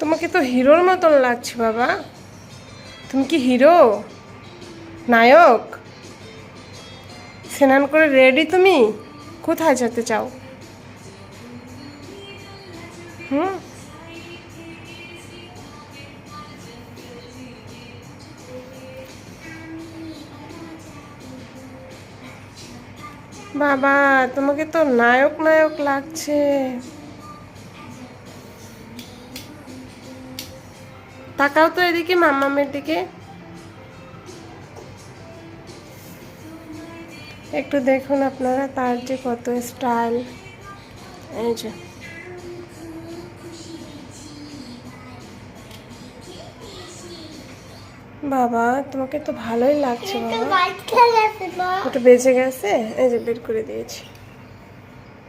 তোমাকে তো হিরোর মতন লাগছে বাবা। তুমি কি হিরো, নায়ক? স্নান করে রেডি তুমি? কোথায় যেতে চাও? হুম, বাবা তোমাকে তো নায়ক নায়ক লাগছে। তাকাও তো এদিকে, মাম্মামের দিকে একটু দেখুন আপনারা, তার যে কত স্টাইল। এই যে বাবা তোমাকে তো ভালোই লাগছে বাবা। ওটা বেঁচে গেছে, এই যে বের করে দিয়েছি।